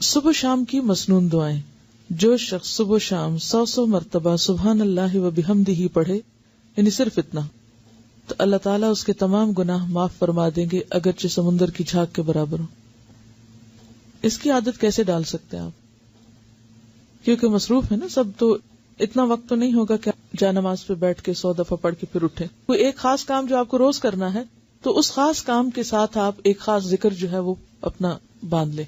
صبح شام کی مسنون دعائیں. جو شخص صبح شام 100 مرتبہ سبحان اللہ و بحمدہ پڑھے، یعنی صرف اتنا، تو اللہ تعالیٰ اس کے تمام گناہ معاف فرما دیں گے، اگرچہ سمندر کی جھاگ کے برابر ہو. اس کی عادت کیسے ڈال سکتے ہیں آپ؟ کیونکہ مصروف ہے نا سب، تو اتنا وقت تو نہیں ہوگا کہ جا نماز پہ بیٹھ کے 100 دفعہ پڑھ کے پھر اٹھے. کوئی ایک خاص کام جو آپ کو روز کرنا ہے، تو اس خاص کام کے ساتھ آپ ایک خاص ذکر جو ہے وہ اپنا باندھ لیں.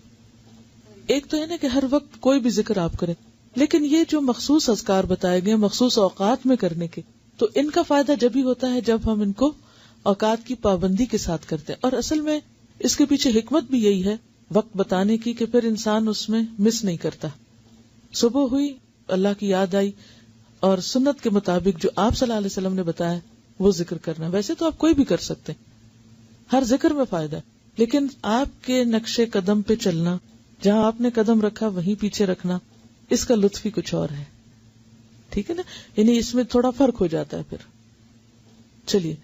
ایک تو ہے نا کہ ہر وقت کوئی بھی ذکر آپ کریں، لیکن یہ جو مخصوص اذکار بتائے گئے مخصوص اوقات میں کرنے کے، تو ان کا فائدہ جب ہی ہوتا ہے جب ہم ان کو اوقات کی پابندی کے ساتھ کرتے ہیں. اور اصل میں اس کے پیچھے حکمت بھی یہی ہے وقت بتانے کی، کہ پھر انسان اس میں مس نہیں کرتا. صبح ہوئی، اللہ کی یاد آئی، اور سنت کے مطابق جو آپ صلی اللہ علیہ وسلم نے بتایا وہ ذکر کرنا. ویسے تو آپ کوئی بھی کر سکتے ہیں، ہر ذکر میں فائدہ ہے، لیکن آپ کے نقش قدم پہ چلنا، جہاں آپ نے قدم رکھا وہیں پیچھے رکھنا، اس کا لطف ہی کچھ اور ہے. ٹھیک ہے نا، یعنی اس میں تھوڑا فرق ہو جاتا ہے. پھر چلیے،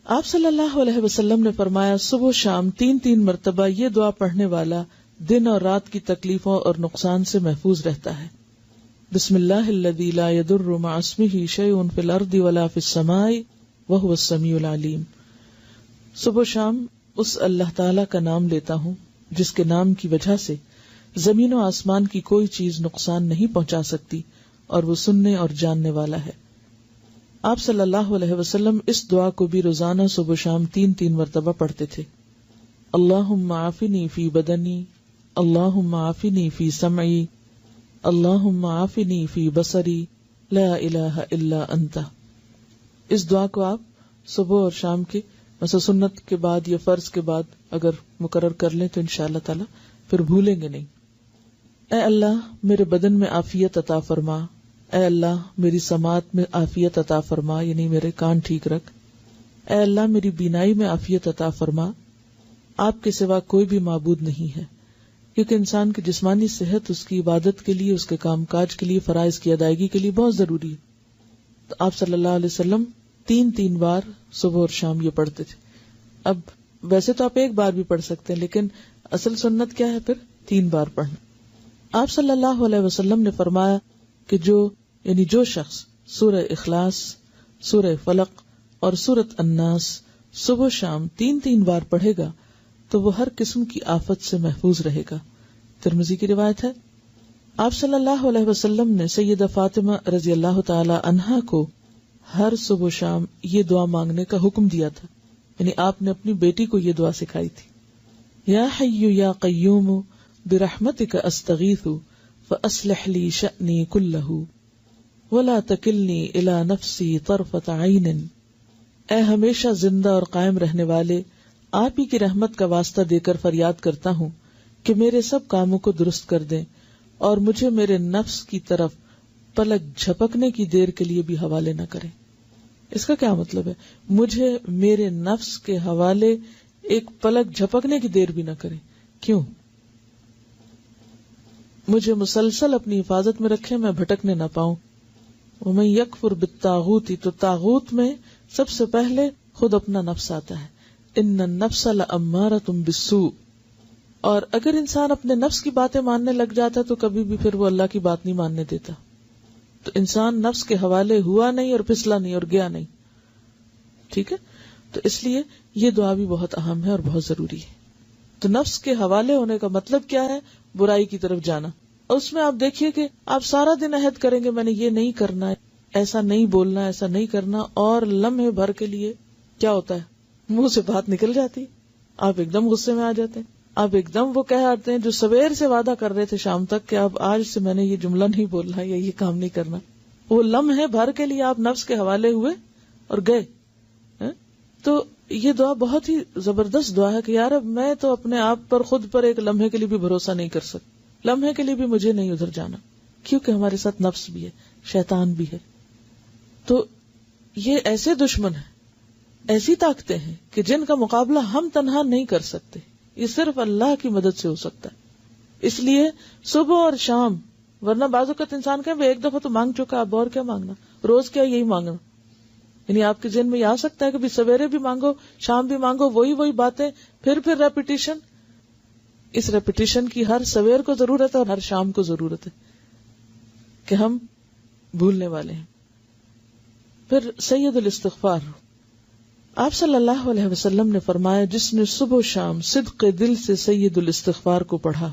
آپ صلی اللہ علیہ وسلم نے فرمایا صبح شام 3 مرتبہ یہ دعا پڑھنے والا دن اور رات کی تکلیفوں اور نقصان سے محفوظ رہتا ہے. بسم اللہ الذی لا یضر مع اسمہ شیء فی الارض ولا فی السماء وہو السمیع العلیم. صبح شام اس اللہ تعالی کا نام لیتا ہوں جس کے نام کی وجہ سے زمین و آسمان کی کوئی چیز نقصان نہیں پہنچا سکتی، اور وہ سننے اور جاننے والا ہے. آپ صلی اللہ علیہ وسلم اس دعا کو بھی روزانہ صبح شام 3 مرتبہ پڑھتے تھے. اللہم عافنی فی بدنی، اللہم عافنی فی سمعی، اللہم عافنی فی بصری، لا الہ الا انت. اس دعا کو آپ صبح اور شام کے مثلا سنت کے بعد یا فرض کے بعد اگر مقرر کر لیں تو انشاءاللہ تعالی پھر بھولیں گے نہیں. اے اللہ میرے بدن میں عافیت عطا فرما، اے اللہ میری سماعت میں عافیت عطا فرما، یعنی میرے کان ٹھیک رکھ. اے اللہ میری بینائی میں عافیت عطا فرما. آپ کے سوا کوئی بھی معبود نہیں ہے، کیونکہ انسان کی جسمانی صحت اس کی عبادت کے لیے، اس کے کام کاج کے لیے، فرائض کی ادائیگی کے لیے بہت ضروری ہے. تو آپ صلی اللہ علیہ وسلم 3 بار صبح اور شام یہ پڑھتے تھے. اب ویسے تو آپ ایک بار بھی پڑھ سکتے ہیں، لیکن اصل سنت کیا ہے؟ پھر 3 بار پڑھنا. آپ صلی اللہ علیہ وسلم نے فرمایا کہ جو شخص سورہ اخلاص، سورہ فلق اور سورۃ الناس صبح شام 3 بار پڑھے گا تو وہ ہر قسم کی آفت سے محفوظ رہے گا. ترمذی کی روایت ہے. آپ صلی اللہ علیہ وسلم نے سیدہ فاطمہ رضی اللہ تعالی عنہا کو ہر صبح و شام یہ دعا مانگنے کا حکم دیا تھا، یعنی آپ نے اپنی بیٹی کو یہ دعا سکھائی تھی. یا حی یا قیوم برحمتک استغیث فاصلح لی شأنی کلہ ولا تکلنی الی نفسی طرفۃ عین. اے ہمیشہ زندہ اور قائم رہنے والے، آپ ہی کی رحمت کا واسطہ دے کر فریاد کرتا ہوں کہ میرے سب کاموں کو درست کر دیں اور مجھے میرے نفس کی طرف پلک جھپکنے کی دیر کے لیے بھی حوالے نہ کریں. اس کا کیا مطلب ہے؟ مجھے میرے نفس کے حوالے ایک پلک جھپکنے کی دیر بھی نہ کریں. کیوں؟ مجھے مسلسل اپنی حفاظت میں رکھیں، میں بھٹکنے نہ پاؤں. ومن یکفر بالطاغوت، تو طاغوت میں سب سے پہلے خود اپنا نفس آتا ہے. ان النفس لامارۃ بالسوء. اور اگر انسان اپنے نفس کی باتیں ماننے لگ جاتا تو کبھی بھی پھر وہ اللہ کی بات نہیں ماننے دیتا. تو انسان نفس کے حوالے ہوا نہیں اور پھسلا نہیں اور گیا نہیں. ٹھیک ہے، تو اس لیے یہ دعا بھی بہت اہم ہے اور بہت ضروری ہے. تو نفس کے حوالے ہونے کا مطلب کیا ہے؟ برائی کی طرف جانا. اس میں آپ دیکھیے کہ آپ سارا دن عہد کریں گے میں نے یہ نہیں کرنا ہے، ایسا نہیں بولنا، ایسا نہیں کرنا، اور لمحے بھر کے لیے کیا ہوتا ہے؟ منہ سے بات نکل جاتی، آپ ایک دم غصے میں آ جاتے ہیں، آپ ایک دم وہ کہہ آتے ہیں جو سویر سے وعدہ کر رہے تھے شام تک کہ اب آج سے میں نے یہ جملہ نہیں بولنا یا یہ کام نہیں کرنا. وہ لمحے بھر کے لیے آپ نفس کے حوالے ہوئے اور گئے. تو یہ دعا بہت ہی زبردست دعا ہے کہ یار اب میں تو اپنے آپ پر، خود پر ایک لمحے کے لیے بھی بھروسہ نہیں کر سکتا، لمحے کے لیے بھی مجھے نہیں ادھر جانا، کیونکہ ہمارے ساتھ نفس بھی ہے، شیطان بھی ہے. تو یہ ایسے دشمن ہیں، ایسی طاقتیں ہیں کہ جن کا مقابلہ ہم تنہا نہیں کر سکتے، یہ صرف اللہ کی مدد سے ہو سکتا ہے. اس لیے صبح اور شام، ورنہ بعض اوقات انسان کہیں ایک دفعہ تو مانگ چکا، اب اور کیا مانگنا، روز کیا یہی مانگنا. یعنی آپ کے ذہن میں یہ آ سکتا ہے کہ سویرے بھی مانگو، شام بھی مانگو، وہی باتیں، پھر ریپیٹیشن. اس ریپیٹیشن کی ہر سویر کو ضرورت ہے اور ہر شام کو ضرورت ہے کہ ہم بھولنے والے ہیں. پھر سید الاستغفار. آپ صلی اللہ علیہ وسلم نے فرمایا جس نے صبح و شام صدق دل سے سید الاستغفار کو پڑھا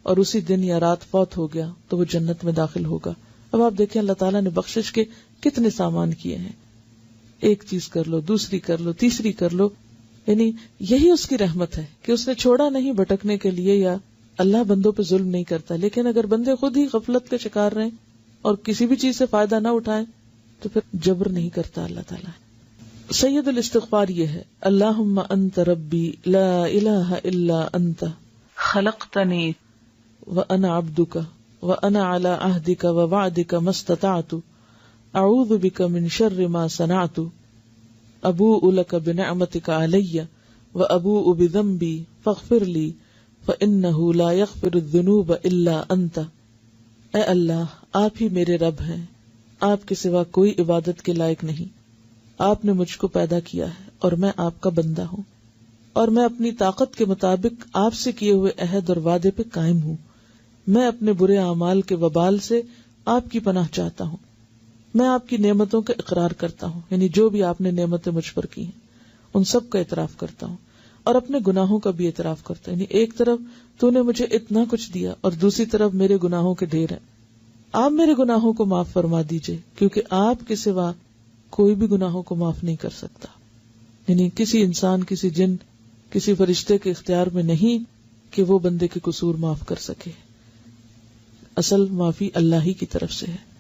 اور اسی دن یا رات فوت ہو گیا تو وہ جنت میں داخل ہوگا. اب آپ دیکھیں اللہ تعالیٰ نے بخشش کے کتنے سامان کیے ہیں. ایک چیز کر لو، دوسری کر لو، تیسری کر لو. یعنی یہی اس کی رحمت ہے کہ اس نے چھوڑا نہیں بھٹکنے کے لیے، یا اللہ بندوں پہ ظلم نہیں کرتا. لیکن اگر بندے خود ہی غفلت کے شکار رہیں اور کسی بھی چیز سے فائدہ نہ اٹھائیں تو پھر جبر نہیں کرتا اللہ تعالیٰ. سید الاستغفار یہ ہے: اللہم انت ربی لا الہ الا انت خلقتنی وانا عبدک وانا علی عہدک ووعدک ما استطعت اعوذ بک من شر ما صنعت ابوء لک بنعمتک علی وابوء بذنبی فاغفر لی فانہ لا یغفر الذنوب الا انت. اے اللہ، آپ ہی میرے رب ہیں، آپ کے سوا کوئی عبادت کے لائق نہیں. آپ نے مجھ کو پیدا کیا ہے اور میں آپ کا بندہ ہوں، اور میں اپنی طاقت کے مطابق آپ سے کیے ہوئے عہد اور وعدے پہ قائم ہوں. میں اپنے برے اعمال کے وبال سے آپ کی پناہ چاہتا ہوں. میں آپ کی نعمتوں کا اقرار کرتا ہوں، یعنی جو بھی آپ نے نعمتیں مجھ پر کی ہیں ان سب کا اعتراف کرتا ہوں، اور اپنے گناہوں کا بھی اعتراف کرتا ہوں. یعنی ایک طرف تو نے مجھے اتنا کچھ دیا اور دوسری طرف میرے گناہوں کے ڈھیر ہیں. آپ میرے گناہوں کو معاف فرما دیجئے، کیونکہ آپ کے سوا کوئی بھی گناہوں کو معاف نہیں کر سکتا. یعنی کسی انسان، کسی جن، کسی فرشتے کے اختیار میں نہیں کہ وہ بندے کے قصور معاف کر سکے. اصل معافی اللہ ہی کی طرف سے ہے.